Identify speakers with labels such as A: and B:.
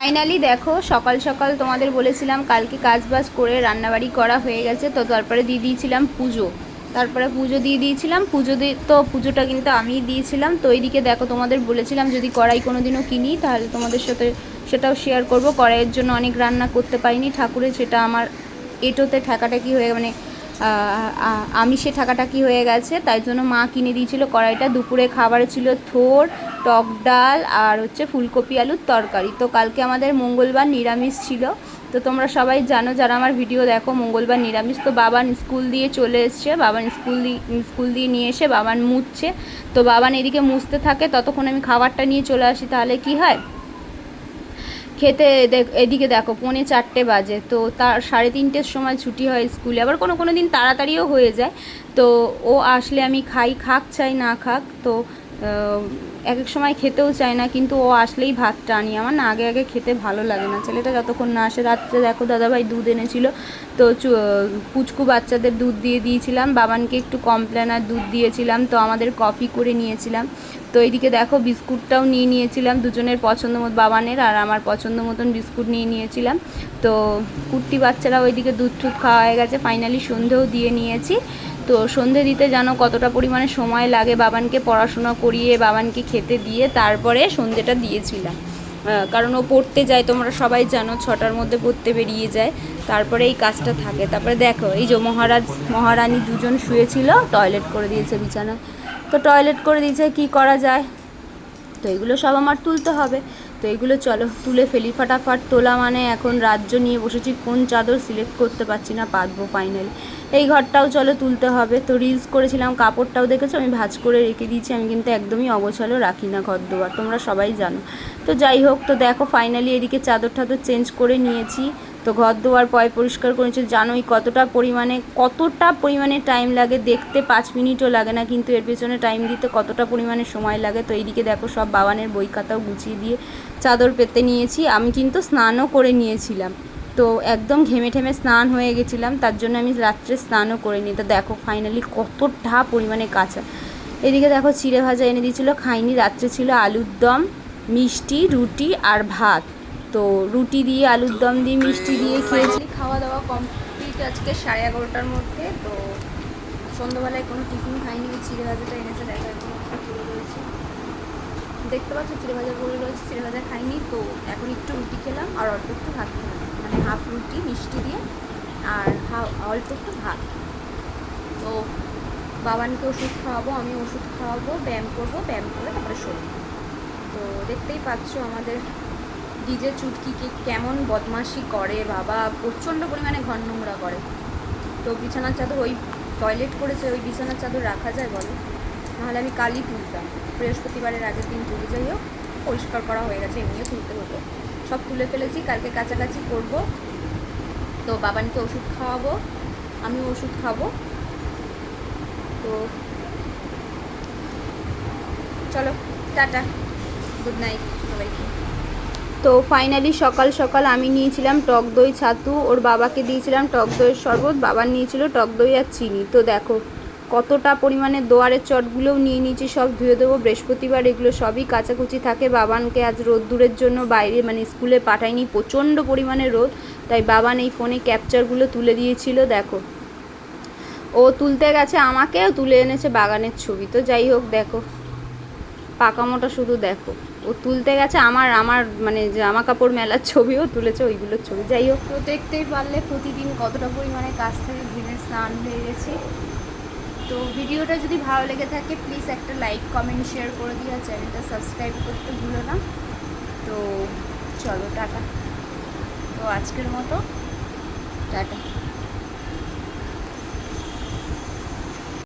A: Finally দেখো সকাল সকাল তোমাদের বলেছিলাম কালকে কাজ বাজ করে রান্নাবাড়ি করা হয়ে গেছে, তো তারপরে দিয়ে দিয়েছিলাম পুজো। তারপরে পুজো দিয়ে দিয়েছিলাম, পুজোটা কিন্তু আমিই দিয়েছিলাম। তো এইদিকে দেখো তোমাদের বলেছিলাম যদি কড়াই কোনো দিনও কিনি তাহলে তোমাদের সাথে সেটাও শেয়ার করব। কড়াইয়ের জন্য অনেক রান্না করতে পারিনি ঠাকুরের, সেটা আমার এঁটোতে ঠেকাটাকি হয়ে মানে আমি সে ঠাকাটাকি হয়ে গেছে, তাই জন্য মা কিনে দিয়েছিল কড়াইটা। দুপুরে খাবারে ছিল থোর, টক ডাল আর হচ্ছে ফুলকপি আলুর তরকারি। তো কালকে আমাদের মঙ্গলবার নিরামিষ ছিল। তো তোমরা সবাই জানো যারা আমার ভিডিও দেখো, মঙ্গলবার নিরামিষ। তো বাবান স্কুল দিয়ে চলে এসছে, বাবান স্কুল দিয়ে নিয়ে এসে বাবান মুছছে। তো বাবান এদিকে মুছতে থাকে, ততক্ষণ আমি খাবারটা নিয়ে চলে আসি। তাহলে কি হয়, খেতে এদিকে দেখো 3:45 বাজে। তো তার 3:30-র সময় ছুটি হয় স্কুলে, আবার কোনো দিন তাড়াতাড়িও হয়ে যায়। তো ও আসলে আমি খাক চাই না খাক, তো এক এক সময় খেতেও চায় না, কিন্তু ও আসলেই ভাতটা আনি। আমার না আগে খেতে ভালো লাগে না, ছেলেটা যতক্ষণ না আসে। রাত্রে দেখো দাদাভাই দুধ এনেছিল, তো পুচকু বাচ্চাদের দুধ দিয়ে দিয়েছিলাম, বাবানকে একটু কমপ্লেন আর দুধ দিয়েছিলাম। তো আমাদের কফি করে নিয়েছিলাম। তো এইদিকে দেখো বিস্কুটটাও নিয়ে নিয়েছিলাম, দুজনের পছন্দ মতো, বাবানের আর আমার পছন্দ মতন বিস্কুট নিয়ে নিয়েছিলাম। তো কুর্তি বাচ্চারা ওইদিকে দুধ টুধ খাওয়া হয়ে গেছে, ফাইনালি সন্ধেও দিয়ে নিয়েছি। তো সন্ধে দিতে জানো কতটা পরিমাণে সময় লাগে, বাবানকে পড়াশোনা করিয়ে বাবানকে খেতে দিয়ে তারপরে সন্ধেটা দিয়েছিলাম। কারণ ও পড়তে যায়, তোমরা সবাই জানো 6টার মধ্যে পড়তে বেরিয়ে যায়, তারপরে এই কাজটা থাকে। তারপরে দেখো এই যে মহারানী দুজন শুয়েছিল, টয়লেট করে দিয়েছে বিছানা। তো টয়লেট করে দিয়েছে, কি করা যায়। তো এগুলো সব আমার তুলতে হবে। তো এগুলো চলো তুলে ফেলি ফাটাফাট। তোলা মানে এখন রাজ্য নিয়ে বসেছি, কোন চাদর সিলেক্ট করতে পারছি না, পাতবো ফাইনালি। এই ঘরটাও চলো তুলতে হবে। তো রিলস করেছিলাম, কাপড়টাও দেখেছো আমি ভাঁজ করে রেখে দিয়েছি। আমি কিন্তু একদমই অগোছালো রাখি না ঘর দুয়ার, তোমরা সবাই জানো। তো যাই হোক, তো দেখো ফাইনালি এদিকে চাদর টাদর চেঞ্জ করে নিয়েছি। তো ঘর দুয়ার পরিষ্কার করেছি। জানোই কতটা পরিমাণে টাইম লাগে, দেখতে 5 মিনিটও লাগে না, কিন্তু এর পেছনে টাইম দিতে কতটা পরিমাণে সময় লাগে। তো এইদিকে দেখো সব বাবানের বই খাতাও গুছিয়ে দিয়ে চাদর পেতে নিয়েছি। আমি কিন্তু স্নানও করে নিয়েছিলাম, তো একদম ঘেমে ঠেমে স্নান হয়ে গেছিলাম, তার জন্য আমি রাত্রে স্নানও করে নিই। তো দেখো ফাইনালি কতটা পরিমাণে কাঁচা। এদিকে দেখো চিড়ে ভাজা এনে দিয়েছিলো, খাইনি। রাত্রে ছিল আলুর দম, মিষ্টি, রুটি আর ভাত। তো রুটি দিয়ে আলুর দম দিয়ে মিষ্টি দিয়ে খেয়েছি। খাওয়া দাওয়া কমপ্লিট আজকে 11:30টার মধ্যে। তো সন্ধ্যাবেলায় কোনো টিফিন খাইনি, ওই চিড়ে ভাজাটা এনেছে, দেখা এখন পড়ে রয়েছে, দেখতে পাচ্ছ চিড়ে ভাজা পড়ে রয়েছে, চিড়ে ভাজা খাইনি। তো এখন একটু রুটি খেলাম আর অল্প একটু ভাত খেলাম, মানে হাফ রুটি মিষ্টি দিয়ে আর অল্প একটু ভাত। তো বাবানকে ওষুধ খাওয়াবো, আমি ওষুধ খাওয়াবো, ব্যায়াম করবো, ব্যায়াম করে তারপরে শোবো। তো দেখতেই পাচ্ছ আমাদের ডিজে চুটকিকে কেমন বদমাশি করে, বাবা প্রচণ্ড পরিমাণে ঘর নোংরা করে। তো বিছানার চাদর ওই টয়লেট করেছে, ওই বিছানার চাদর রাখা যায় বলো? নাহলে আমি কালই তুলতাম, বৃহস্পতিবারের আগের দিন তুলে। যাই হোক, পরিষ্কার করা হয়ে গেছে, এমনিও তুলতে হতো, সব তুলে ফেলেছি, কালকে কাছাকাছি করব। তো বাবানকে ওষুধ খাওয়াবো, আমিও ওষুধ খাবো। তো চলো টাটা, গুড নাইট সবাইকে। তো ফাইনালি সকাল সকাল আমি নিয়েছিলাম টক দই ছাতু, ওর বাবাকে দিয়েছিলাম টক দইয়ের শরবত, বাবা নিয়েছিল টক দই আর চিনি। তো দেখো কতটা পরিমাণে দোয়ারের চটগুলোও নিয়ে নিয়েছি, সব ধুয়ে দেবো। বৃহস্পতিবার এগুলো সবই কাচাকুচি থাকে। বাবানকে আজ রোদ্দুরের জন্য বাইরে মানে স্কুলে পাঠাইনি, প্রচণ্ড পরিমাণে রোদ, তাই বাবান এই ফোনে ক্যাপচারগুলো তুলে দিয়েছিল। দেখো ও তুলতে গেছে, আমাকেও তুলে এনেছে বাগানের ছবি। তো যাই হোক দেখো পাকামোটা শুধু দেখো, ও তুলতে গেছে আমার মানে জামা কাপড় মেলার ছবিও তুলেছে, ওইগুলোর ছবি। যাই হোক, তো দেখতেই পারলে প্রতিদিন কতটা পরিমাণে কাজ থেকে ঘেমে স্নান হয়ে গেছে। তো ভিডিওটা যদি ভালো লেগে থাকে প্লিজ একটা লাইক কমেন্ট শেয়ার করে দিও, আর চ্যানেলটা সাবস্ক্রাইব করতে ভুলো না। তো চলো টাটা, তো আজকের মতো টাটা।